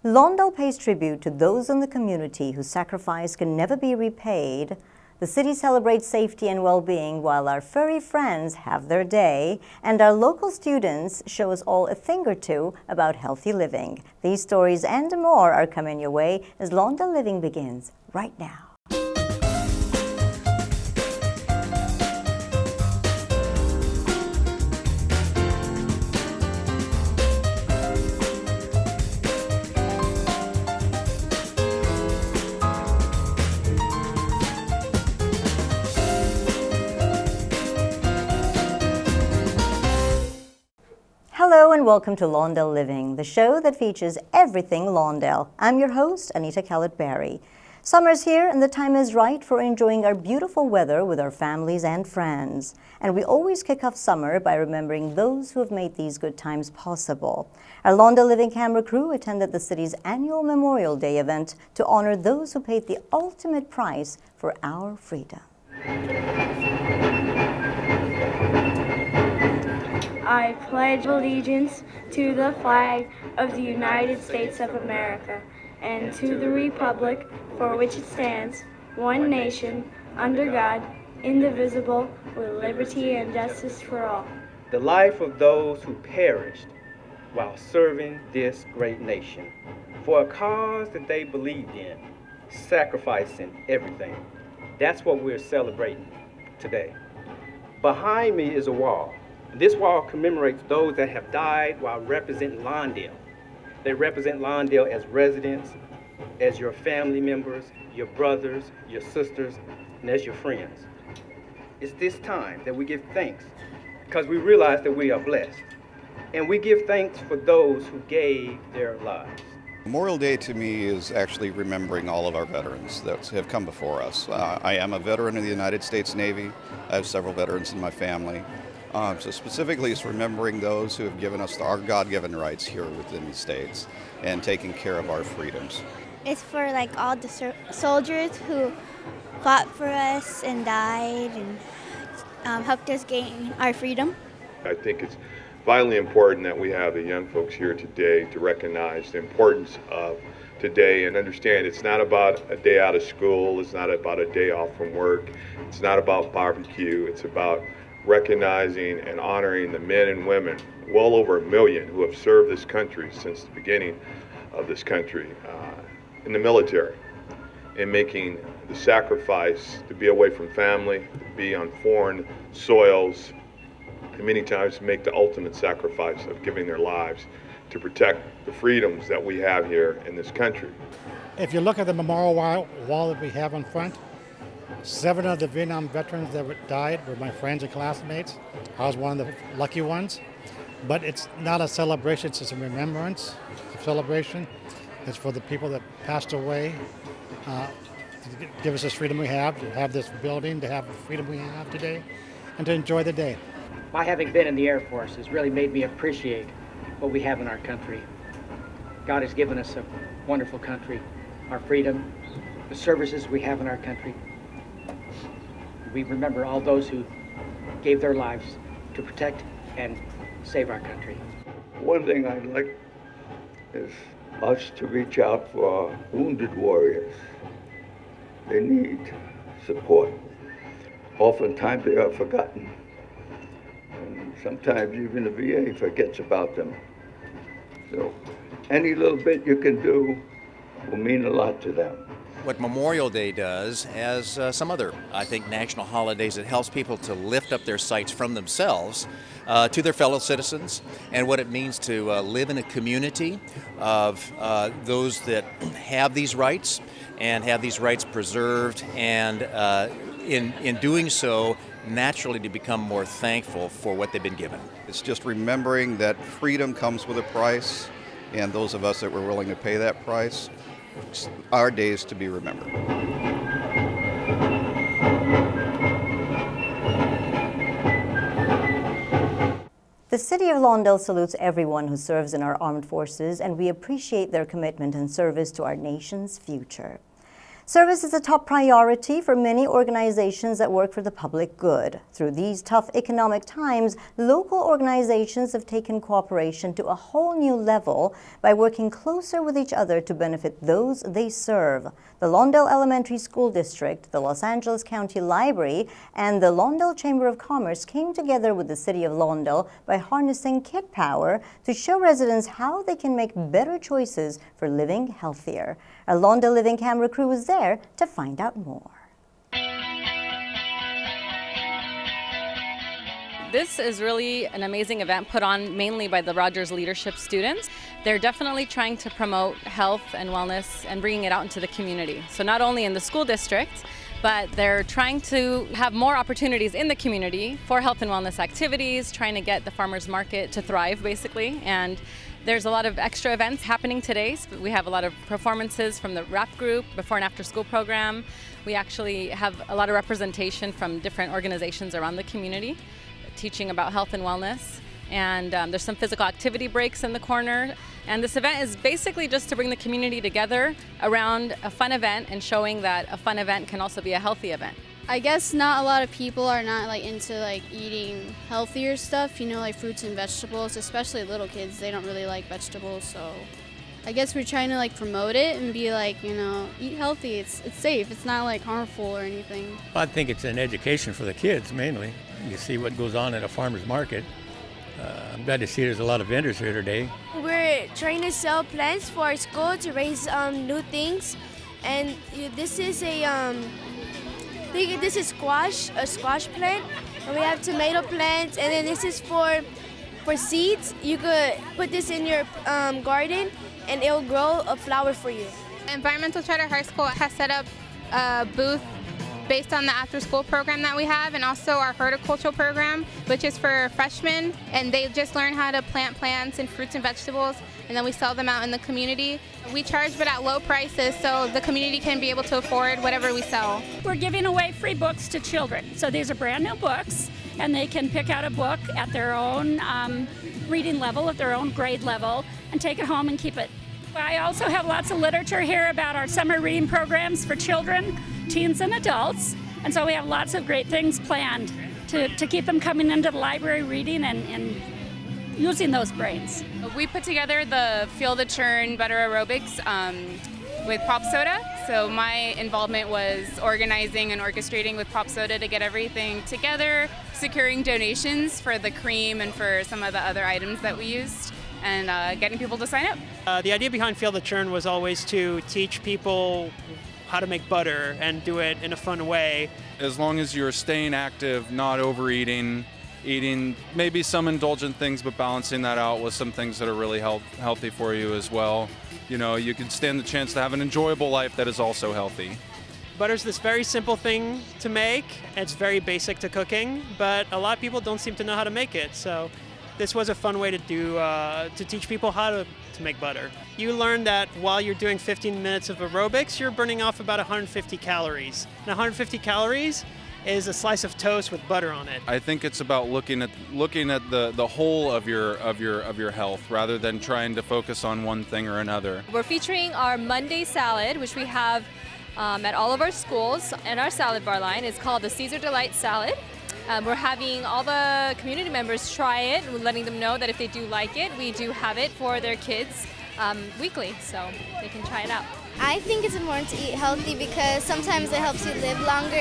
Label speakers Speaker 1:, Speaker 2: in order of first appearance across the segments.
Speaker 1: Lawndale pays tribute to those in the community whose sacrifice can never be repaid. The city celebrates safety and well-being while our furry friends have their day, and our local students show us all a thing or two about healthy living. These stories and more are coming your way as Lawndale Living begins right now. Hello and welcome to Lawndale Living, the show that features everything Lawndale. I'm your host, Anita Kellett-Berry. Summer's here and the time is right for enjoying our beautiful weather with our families and friends. And we always kick off summer by remembering those who have made these good times possible. Our Lawndale Living camera crew attended the city's annual Memorial Day event to honor those who paid the ultimate price for our freedom.
Speaker 2: I pledge allegiance to the flag of the United States of America and to the republic for which it stands, one nation, under God, indivisible, with liberty and justice for all.
Speaker 3: The life of those who perished while serving this great nation for a cause that they believed in, sacrificing everything. That's what we're celebrating today. Behind me is a wall. This wall commemorates those that have died while representing Lawndale. They represent Lawndale as residents, as your family members, your brothers, your sisters, and as your friends. It's this time that we give thanks because we realize that we are blessed. And we give thanks for those who gave their lives.
Speaker 4: Memorial Day to me is actually remembering all of our veterans that have come before us. I am a veteran of the United States Navy. I have several veterans in my family. So specifically it's remembering those who have given us our God-given rights here within the States and taking care of our freedoms.
Speaker 5: It's for like all the soldiers who fought for us and died and helped us gain our freedom.
Speaker 6: I think it's vitally important that we have the young folks here today to recognize the importance of today and understand it's not about a day out of school, it's not about a day off from work, it's not about barbecue, it's about recognizing and honoring the men and women, well over 1 million, who have served this country since the beginning of this country in the military, and making the sacrifice to be away from family, to be on foreign soils, and many times make the ultimate sacrifice of giving their lives to protect the freedoms that we have here in this country.
Speaker 7: If you look at the memorial wall that we have in front, 7 of the Vietnam veterans that died were my friends and classmates. I was one of the lucky ones. But it's not a celebration, it's a remembrance, a celebration. It's for the people that passed away, to give us this freedom we have, to have this building, to have the freedom we have today, and to enjoy the day.
Speaker 8: My having been in the Air Force has really made me appreciate what we have in our country. God has given us a wonderful country, our freedom, the services we have in our country. We remember all those who gave their lives to protect and save our country.
Speaker 9: One thing I'd like is us to reach out for our wounded warriors. They need support. Oftentimes they are forgotten. And sometimes even the VA forgets about them. So any little bit you can do will mean a lot to them.
Speaker 10: What Memorial Day does, as some other, I think, national holidays, it helps people to lift up their sights from themselves to their fellow citizens, and what it means to live in a community of those that have these rights and have these rights preserved, and in doing so, naturally to become more thankful for what they've been given.
Speaker 4: It's just remembering that freedom comes with a price, and those of us that were willing to pay that price, it's our days to be remembered.
Speaker 1: The City of Lawndale salutes everyone who serves in our armed forces, and we appreciate their commitment and service to our nation's future. Service is a top priority for many organizations that work for the public good. Through these tough economic times, local organizations have taken cooperation to a whole new level by working closer with each other to benefit those they serve. The Lawndale Elementary School District, the Los Angeles County Library, and the Lawndale Chamber of Commerce came together with the City of Lawndale by harnessing kid power to show residents how they can make better choices for living healthier. Our Lawndale Living camera crew was there to find out more.
Speaker 11: This is really an amazing event put on mainly by the Rogers Leadership students. They're definitely trying to promote health and wellness and bringing it out into the community. So not only in the school district, but they're trying to have more opportunities in the community for health and wellness activities, trying to get the farmers market to thrive basically. And there's a lot of extra events happening today. We have a lot of performances from the rap group, before and after school program. We actually have a lot of representation from different organizations around the community teaching about health and wellness. And there's some physical activity breaks in the corner. And this event is basically just to bring the community together around a fun event and showing that a fun event can also be a healthy event.
Speaker 12: I guess not a lot of people are not into eating healthier stuff, like fruits and vegetables, especially little kids. They don't really like vegetables, so I guess we're trying to promote it and be eat healthy. It's safe. It's not harmful or anything.
Speaker 13: I think it's an education for the kids mainly. You see what goes on at a farmer's market. I'm glad to see there's a lot of vendors here today.
Speaker 14: We're trying to sell plants for our school to raise new things, and this is this is a squash plant, and we have tomato plants, and then this is for seeds. You could put this in your garden, and it will grow a flower for you.
Speaker 15: Environmental Charter High School has set up a booth based on the after-school program that we have, and also our horticultural program, which is for freshmen, and they just learn how to plant plants and fruits and vegetables, and then we sell them out in the community. We charge, but at low prices, so the community can be able to afford whatever we sell.
Speaker 16: We're giving away free books to children. So these are brand new books, and they can pick out a book at their own reading level, at their own grade level, and take it home and keep it. I also have lots of literature here about our summer reading programs for children, teens, and adults. And so we have lots of great things planned to keep them coming into the library reading and using those brains.
Speaker 17: We put together the Feel the Churn Better Aerobics with Pop Soda. So my involvement was organizing and orchestrating with Pop Soda to get everything together, securing donations for the cream and for some of the other items that we used, and getting people to sign up.
Speaker 18: The idea behind Feel the Churn was always to teach people how to make butter and do it in a fun way.
Speaker 19: As long as you're staying active, not overeating, eating maybe some indulgent things, but balancing that out with some things that are really healthy for you as well. You can stand the chance to have an enjoyable life that is also healthy.
Speaker 18: Butter's this very simple thing to make. It's very basic to cooking, but a lot of people don't seem to know how to make it. So this was a fun way to to teach people how to make butter. You learn that while you're doing 15 minutes of aerobics, you're burning off about 150 calories. And 150 calories is a slice of toast with butter on it.
Speaker 19: I think it's about looking at the whole of your health rather than trying to focus on one thing or another.
Speaker 20: We're featuring our Monday salad, which we have at all of our schools, and our salad bar line is called the Caesar Delight Salad. We're having all the community members try it, we're letting them know that if they do like it, we do have it for their kids weekly, so they can try it out.
Speaker 5: I think it's important to eat healthy because sometimes it helps you live longer.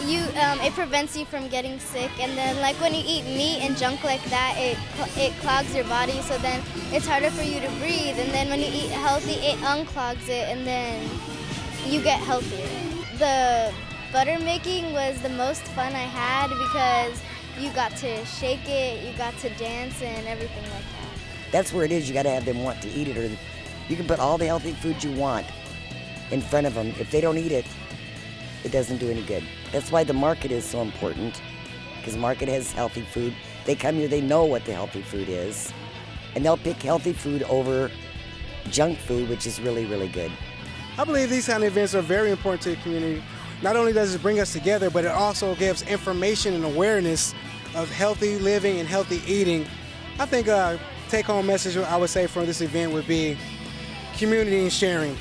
Speaker 5: It prevents you from getting sick, and then when you eat meat and junk like that, it clogs your body, so then it's harder for you to breathe. And then when you eat healthy, it unclogs it, and then you get healthier. The butter making was the most fun I had because you got to shake it, you got to dance, and everything like that.
Speaker 21: That's where it is. You got to have them want to eat it, or you can put all the healthy food you want in front of them. If they don't eat it, it doesn't do any good. That's why the market is so important, because the market has healthy food. They come here, they know what the healthy food is, and they'll pick healthy food over junk food, which is really, really good.
Speaker 22: I believe these kind of events are very important to the community. Not only does it bring us together, but it also gives information and awareness of healthy living and healthy eating. I think a take-home message I would say from this event would be community and sharing.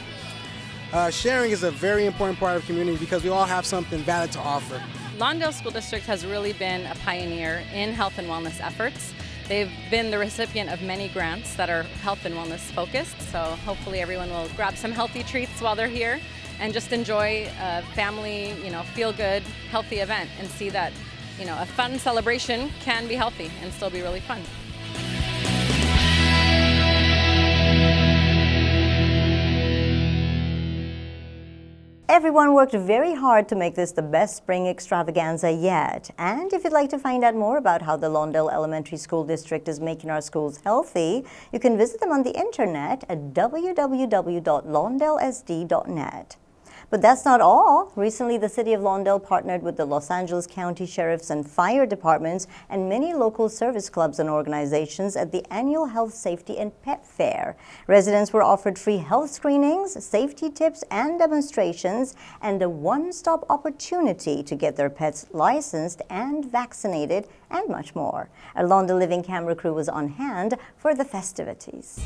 Speaker 22: Sharing is a very important part of the community because we all have something valid to offer.
Speaker 11: Lawndale School District has really been a pioneer in health and wellness efforts. They've been the recipient of many grants that are health and wellness focused, so hopefully everyone will grab some healthy treats while they're here and just enjoy a family, feel-good, healthy event and see that, a fun celebration can be healthy and still be really fun.
Speaker 1: Everyone worked very hard to make this the best spring extravaganza yet. And if you'd like to find out more about how the Lawndale Elementary School District is making our schools healthy, you can visit them on the internet at www.lawndalesd.net. But that's not all. Recently, the City of Lawndale partnered with the Los Angeles County Sheriffs and Fire Departments and many local service clubs and organizations at the annual Health, Safety, and Pet Fair. Residents were offered free health screenings, safety tips and demonstrations, and a one-stop opportunity to get their pets licensed and vaccinated, and much more. Our Lawndale Living camera crew was on hand for the festivities.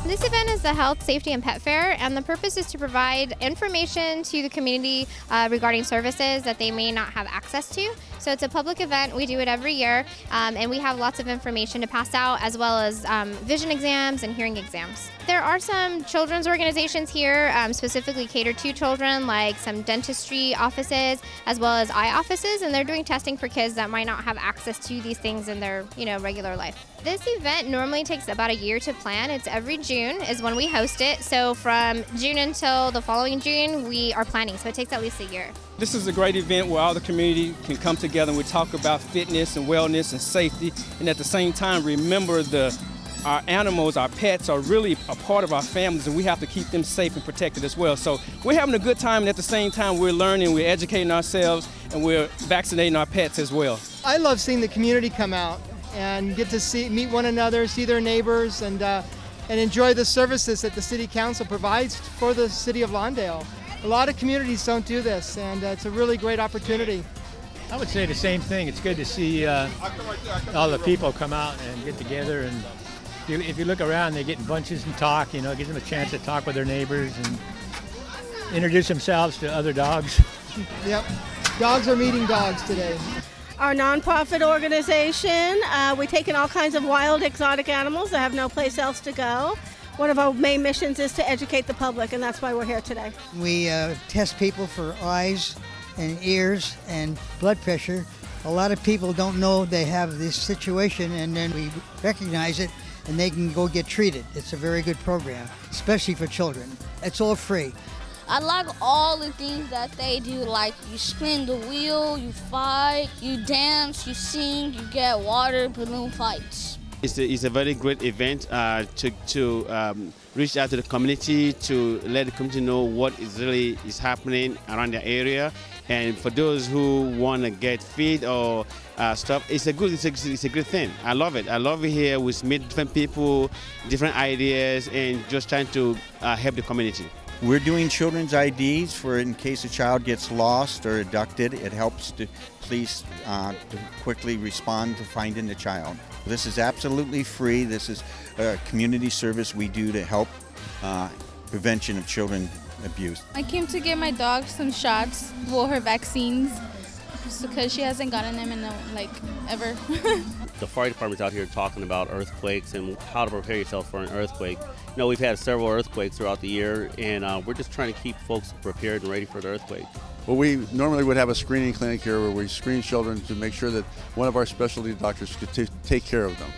Speaker 2: This event is the Health, Safety, and Pet Fair, and the purpose is to provide information to the community regarding services that they may not have access to. So it's a public event. We do it every year, and we have lots of information to pass out, as well as vision exams and hearing exams. There are some children's organizations here, specifically catered to children, like some dentistry offices, as well as eye offices, and they're doing testing for kids that might not have access to these things in their regular life. This event normally takes about a year to plan. It's every June is when we host it. So from June until the following June, we are planning. So it takes at least a year.
Speaker 3: This is a great event where all the community can come together and we talk about fitness and wellness and safety. And at the same time, remember our animals, our pets are really a part of our families, and we have to keep them safe and protected as well. So we're having a good time, and at the same time, we're learning, we're educating ourselves, and we're vaccinating our pets as well.
Speaker 23: I love seeing the community come out and get to meet one another, see their neighbors, and enjoy the services that the City Council provides for the City of Lawndale. A lot of communities don't do this, and it's a really great opportunity.
Speaker 13: I would say the same thing. It's good to see all the people come out and get together, and if you look around, they get in bunches and talk. It gives them a chance to talk with their neighbors and introduce themselves to other dogs.
Speaker 23: Yep, dogs are meeting dogs today.
Speaker 24: Our nonprofit organization, we take in all kinds of wild exotic animals that have no place else to go. One of our main missions is to educate the public, and that's why we're here today.
Speaker 25: We test people for eyes and ears and blood pressure. A lot of people don't know they have this situation, and then we recognize it and they can go get treated. It's a very good program, especially for children. It's all free.
Speaker 26: I like all the things that they do, like you spin the wheel, you fight, you dance, you sing, you get water balloon fights.
Speaker 27: It's a very great event to reach out to the community, to let the community know what is happening around the area. And for those who want to get fit or stuff, it's a good thing. I love it. I love it here. We meet different people, different ideas, and just trying to help the community.
Speaker 28: We're doing children's IDs for in case a child gets lost or abducted. It helps the police to quickly respond to finding the child. This is absolutely free. This is a community service we do to help prevention of children abuse.
Speaker 26: I came to get my dog some shots, her vaccines, just because she hasn't gotten them in ever.
Speaker 29: The fire department's out here talking about earthquakes and how to prepare yourself for an earthquake. We've had several earthquakes throughout the year, and we're just trying to keep folks prepared and ready for the earthquake.
Speaker 30: Well, we normally would have a screening clinic here where we screen children to make sure that one of our specialty doctors could take care of them.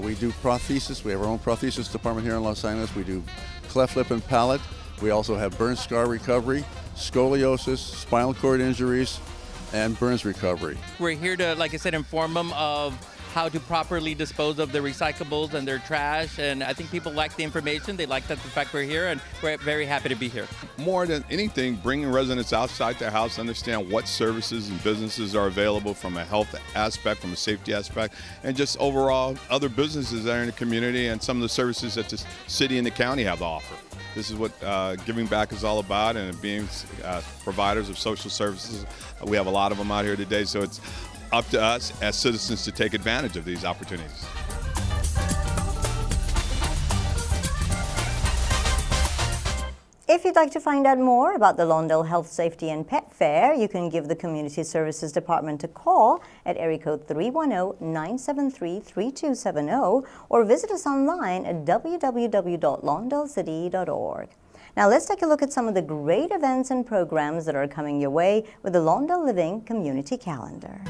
Speaker 30: We do prosthesis. We have our own prosthesis department here in Los Angeles. We do cleft lip and palate. We also have burn scar recovery, scoliosis, spinal cord injuries, and burns recovery.
Speaker 31: We're here to, like I said, inform them of how to properly dispose of their recyclables and their trash, and I think people like the information. They like the fact we're here, and we're very happy to be here.
Speaker 32: More than anything, bringing residents outside their house to understand what services and businesses are available from a health aspect, from a safety aspect, and just overall other businesses that are in the community and some of the services that the city and the county have to offer. This is what giving back is all about, and being providers of social services. We have a lot of them out here today, so it's up to us as citizens to take advantage of these opportunities.
Speaker 1: If you'd like to find out more about the Lawndale Health, Safety and Pet Fair, you can give the Community Services Department a call at area code 310-973-3270 or visit us online at www.lawndalecity.org. Now let's take a look at some of the great events and programs that are coming your way with the Lawndale Living Community Calendar.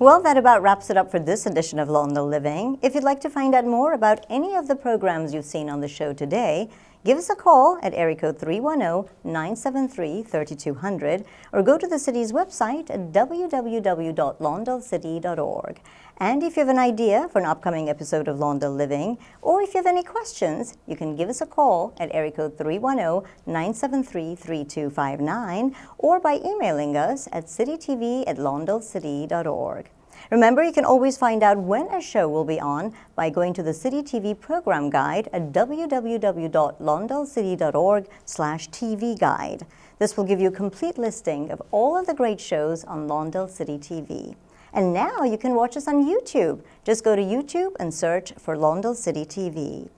Speaker 1: Well, that about wraps it up for this edition of Lawndale Living. If you'd like to find out more about any of the programs you've seen on the show today, give us a call at area code 310-973-3200 or go to the city's website at www.lawndalecity.org. And if you have an idea for an upcoming episode of Lawndale Living, or if you have any questions, you can give us a call at area code 310-973-3259 or by emailing us at citytv@lawndalecity.org. Remember, you can always find out when a show will be on by going to the City TV program guide at www.lawndalecity.org/TV guide. This will give you a complete listing of all of the great shows on Lawndale City TV. And now you can watch us on YouTube. Just go to YouTube and search for Lawndale City TV.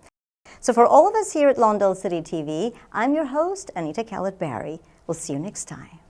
Speaker 1: So for all of us here at Lawndale City TV, I'm your host, Anita Callett-Barry. We'll see you next time.